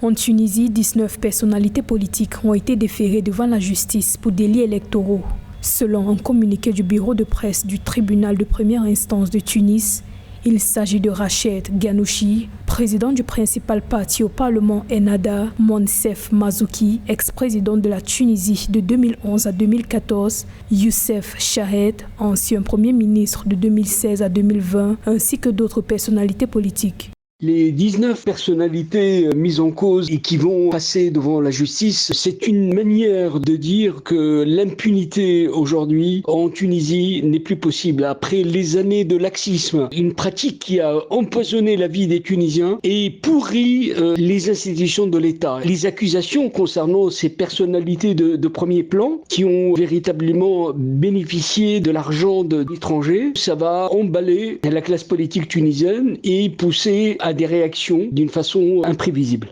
En Tunisie, 19 personnalités politiques ont été déférées devant la justice pour délits électoraux. Selon un communiqué du bureau de presse du tribunal de première instance de Tunis, il s'agit de Rached Ghannouchi, président du principal parti au Parlement Ennahda, Monsef Marzouki, ex-président de la Tunisie de 2011 à 2014, Youssef Chahed, ancien premier ministre de 2016 à 2020, ainsi que d'autres personnalités politiques. Les 19 personnalités mises en cause et qui vont passer devant la justice, c'est une manière de dire que l'impunité aujourd'hui en Tunisie n'est plus possible. Après les années de laxisme, une pratique qui a empoisonné la vie des Tunisiens et pourri les institutions de l'État. Les accusations concernant ces personnalités de premier plan qui ont véritablement bénéficié de l'argent d'étrangers, ça va emballer la classe politique tunisienne et pousser à des réactions d'une façon imprévisible.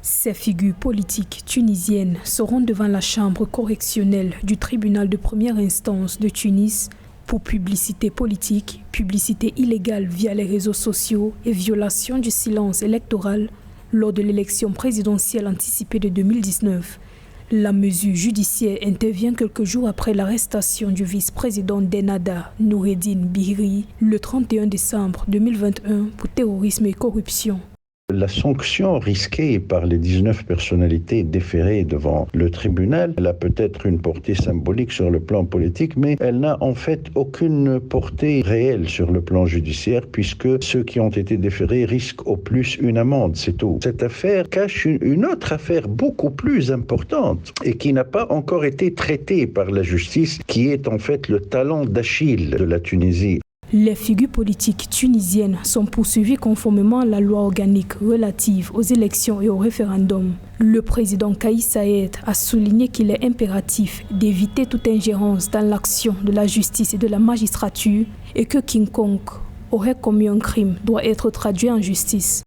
Ces figures politiques tunisiennes seront devant la chambre correctionnelle du tribunal de première instance de Tunis pour publicité politique, publicité illégale via les réseaux sociaux et violation du silence électoral lors de l'élection présidentielle anticipée de 2019. La mesure judiciaire intervient quelques jours après l'arrestation du vice-président d'Ennahda, Noureddine Bihri, le 31 décembre 2021 pour terrorisme et corruption. La sanction risquée par les 19 personnalités déférées devant le tribunal, elle a peut-être une portée symbolique sur le plan politique, mais elle n'a en fait aucune portée réelle sur le plan judiciaire, puisque ceux qui ont été déférés risquent au plus une amende, c'est tout. Cette affaire cache une autre affaire beaucoup plus importante et qui n'a pas encore été traitée par la justice, qui est en fait le talon d'Achille de la Tunisie. Les figures politiques tunisiennes sont poursuivies conformément à la loi organique relative aux élections et au référendum. Le président Kais Saied a souligné qu'il est impératif d'éviter toute ingérence dans l'action de la justice et de la magistrature et que quiconque aurait commis un crime doit être traduit en justice.